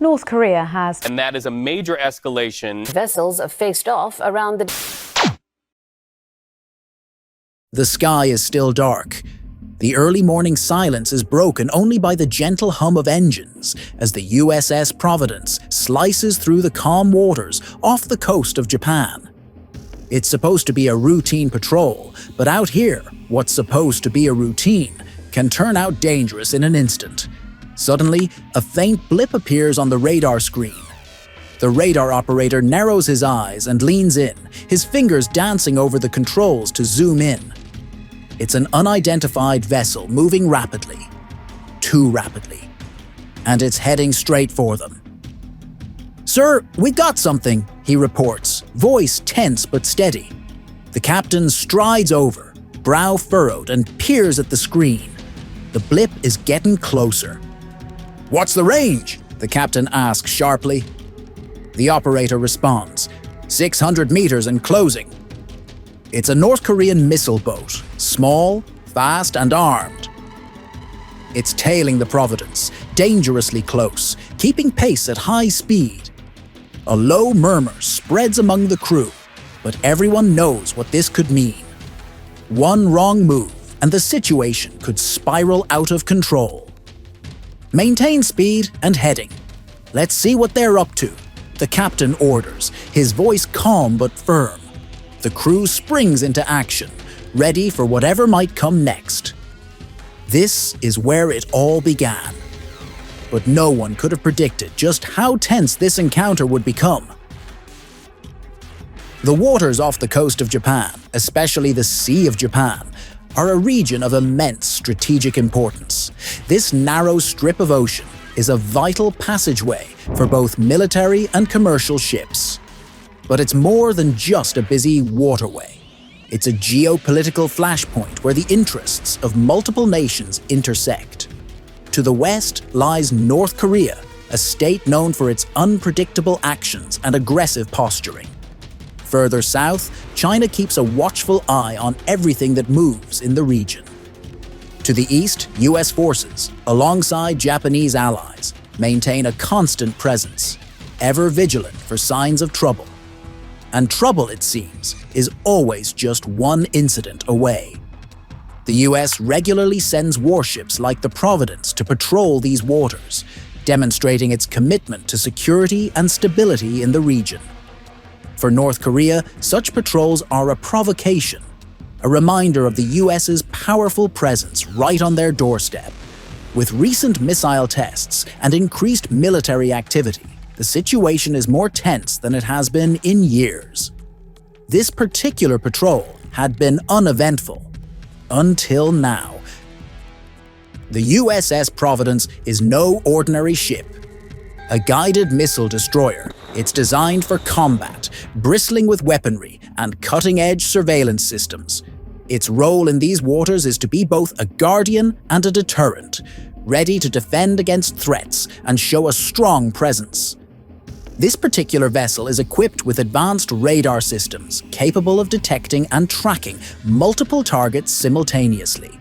North Korea has. And that is a major escalation. Vessels have faced off around the... The sky is still dark. The early morning silence is broken only by the gentle hum of engines as the USS Providence slices through the calm waters off the coast of Japan. It's supposed to be a routine patrol, but out here, what's supposed to be a routine can turn out dangerous in an instant. Suddenly, a faint blip appears on the radar screen. The radar operator narrows his eyes and leans in, his fingers dancing over the controls to zoom in. It's an unidentified vessel moving rapidly. Too rapidly. And it's heading straight for them. "Sir, we got something," he reports, voice tense but steady. The captain strides over, brow furrowed, and peers at the screen. The blip is getting closer. "What's the range?" the captain asks sharply. The operator responds, 600 meters and closing. It's a North Korean missile boat, small, fast, and armed. It's tailing the Providence, dangerously close, keeping pace at high speed. A low murmur spreads among the crew, but everyone knows what this could mean. One wrong move, and the situation could spiral out of control. "Maintain speed and heading. Let's see what they're up to," the captain orders, his voice calm but firm. The crew springs into action, ready for whatever might come next. This is where it all began. But no one could have predicted just how tense this encounter would become. The waters off the coast of Japan, especially the Sea of Japan, are a region of immense strategic importance. This narrow strip of ocean is a vital passageway for both military and commercial ships. But it's more than just a busy waterway. It's a geopolitical flashpoint where the interests of multiple nations intersect. To the west lies North Korea, a state known for its unpredictable actions and aggressive posturing. Further south, China keeps a watchful eye on everything that moves in the region. To the east, US forces, alongside Japanese allies, maintain a constant presence, ever vigilant for signs of trouble. And trouble, it seems, is always just one incident away. The US regularly sends warships like the Providence to patrol these waters, demonstrating its commitment to security and stability in the region. For North Korea, such patrols are a provocation, a reminder of the US's powerful presence right on their doorstep. With recent missile tests and increased military activity, the situation is more tense than it has been in years. This particular patrol had been uneventful. Until now. The USS Providence is no ordinary ship. A guided missile destroyer, it's designed for combat, bristling with weaponry and cutting-edge surveillance systems. Its role in these waters is to be both a guardian and a deterrent, ready to defend against threats and show a strong presence. This particular vessel is equipped with advanced radar systems capable of detecting and tracking multiple targets simultaneously.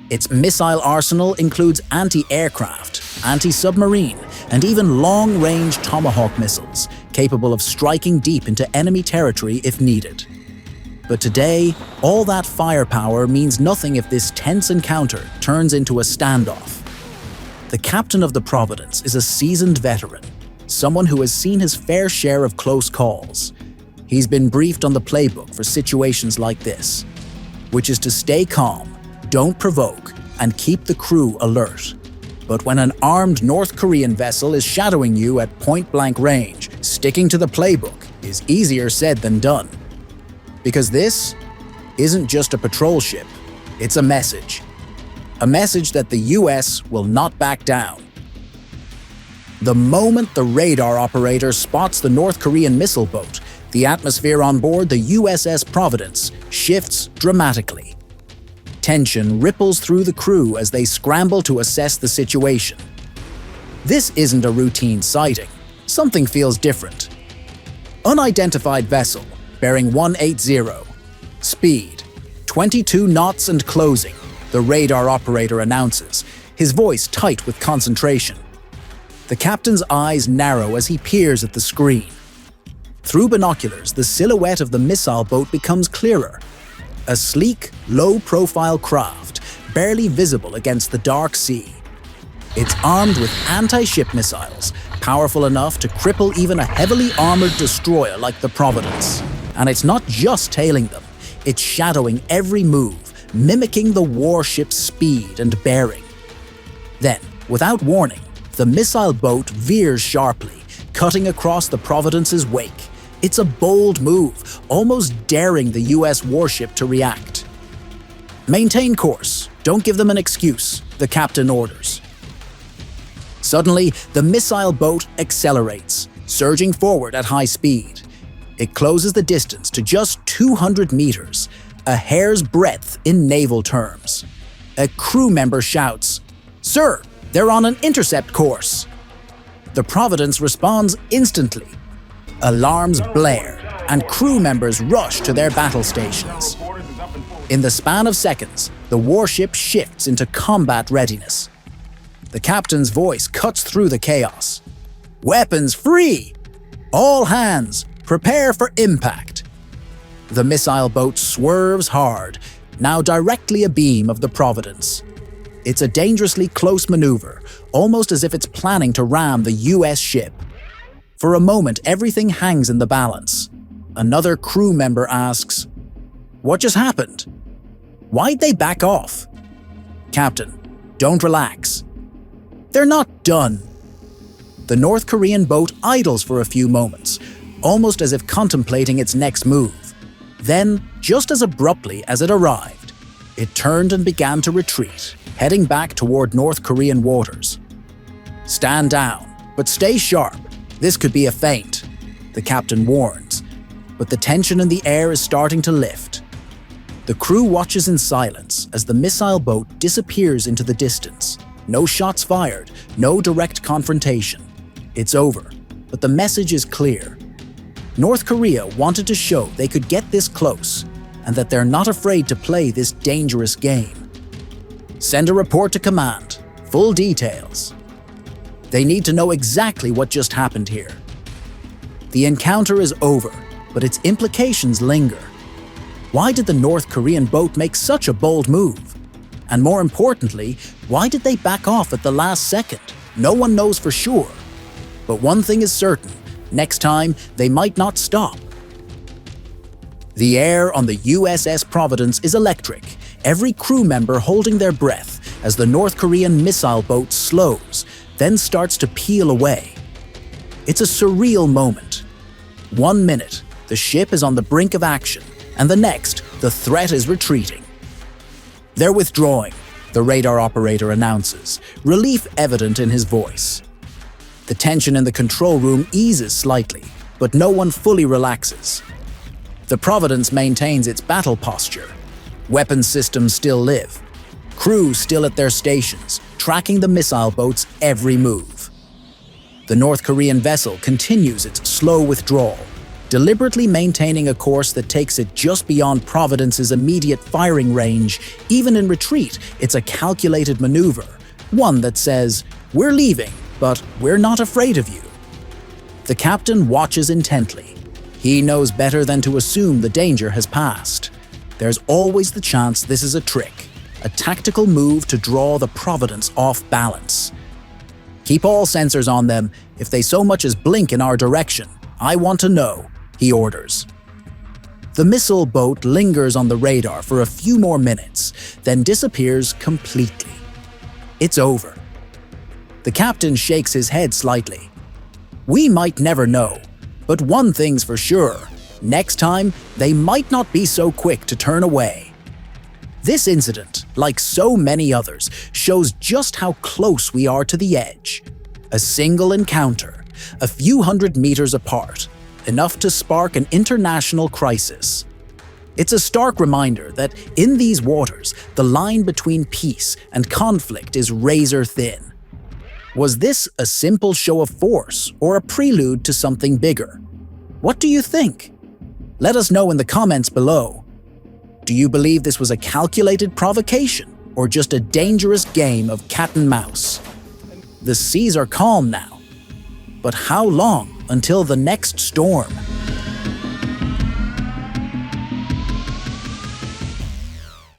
Its missile arsenal includes anti-aircraft, anti-submarine, and even long-range Tomahawk missiles capable of striking deep into enemy territory if needed. But today, all that firepower means nothing if this tense encounter turns into a standoff. The captain of the Providence is a seasoned veteran, someone who has seen his fair share of close calls. He's been briefed on the playbook for situations like this, which is to stay calm, don't provoke, and keep the crew alert. But when an armed North Korean vessel is shadowing you at point-blank range, sticking to the playbook is easier said than done. Because this isn't just a patrol ship, it's a message. A message that the US will not back down. The moment the radar operator spots the North Korean missile boat, the atmosphere on board the USS Providence shifts dramatically. Tension ripples through the crew as they scramble to assess the situation. This isn't a routine sighting. Something feels different. Unidentified vessel, bearing 180. Speed, 22 knots and closing, the radar operator announces, his voice tight with concentration. The captain's eyes narrow as he peers at the screen. Through binoculars, the silhouette of the missile boat becomes clearer. A sleek, low-profile craft, barely visible against the dark sea. It's armed with anti-ship missiles, powerful enough to cripple even a heavily armored destroyer like the Providence. And it's not just tailing them, it's shadowing every move, mimicking the warship's speed and bearing. Then, without warning, the missile boat veers sharply, cutting across the Providence's wake. It's a bold move, almost daring the US warship to react. Maintain course, don't give them an excuse, the captain orders. Suddenly, the missile boat accelerates, surging forward at high speed. It closes the distance to just 200 meters, a hair's breadth in naval terms. A crew member shouts, "Sir, they're on an intercept course." The Providence responds instantly. Alarms blare, and crew members rush to their battle stations. In the span of seconds, the warship shifts into combat readiness. The captain's voice cuts through the chaos. "Weapons free! All hands, prepare for impact!" The missile boat swerves hard, now directly abeam of the Providence. It's a dangerously close maneuver, almost as if it's planning to ram the US ship. For a moment, everything hangs in the balance. Another crew member asks, "What just happened? Why'd they back off?" "Captain, don't relax. They're not done." The North Korean boat idles for a few moments, almost as if contemplating its next move. Then, just as abruptly as it arrived, it turned and began to retreat, heading back toward North Korean waters. "Stand down, but stay sharp. This could be a feint," the captain warns, but the tension in the air is starting to lift. The crew watches in silence as the missile boat disappears into the distance. No shots fired, no direct confrontation. It's over, but the message is clear. North Korea wanted to show they could get this close, and that they're not afraid to play this dangerous game. "Send a report to command. Full details." They need to know exactly what just happened here. The encounter is over, but its implications linger. Why did the North Korean boat make such a bold move? And more importantly, why did they back off at the last second? No one knows for sure. But one thing is certain, next time they might not stop. The air on the USS Providence is electric, every crew member holding their breath as the North Korean missile boat slows, then starts to peel away. It's a surreal moment. 1 minute, the ship is on the brink of action, and the next, the threat is retreating. "They're withdrawing," the radar operator announces, relief evident in his voice. The tension in the control room eases slightly, but no one fully relaxes. The Providence maintains its battle posture. Weapon systems still live. Crews still at their stations, tracking the missile boat's every move. The North Korean vessel continues its slow withdrawal, deliberately maintaining a course that takes it just beyond Providence's immediate firing range. Even in retreat, it's a calculated maneuver, one that says, "We're leaving, but we're not afraid of you." The captain watches intently. He knows better than to assume the danger has passed. There's always the chance this is a trick, a tactical move to draw the Providence off balance. "Keep all sensors on them. If they so much as blink in our direction, I want to know," he orders. The missile boat lingers on the radar for a few more minutes, then disappears completely. It's over. The captain shakes his head slightly. "We might never know, but one thing's for sure. Next time, they might not be so quick to turn away." This incident, like so many others, shows just how close we are to the edge. A single encounter, a few hundred meters apart, enough to spark an international crisis. It's a stark reminder that in these waters, the line between peace and conflict is razor thin. Was this a simple show of force or a prelude to something bigger? What do you think? Let us know in the comments below. Do you believe this was a calculated provocation or just a dangerous game of cat and mouse? The seas are calm now, But how long until the next storm?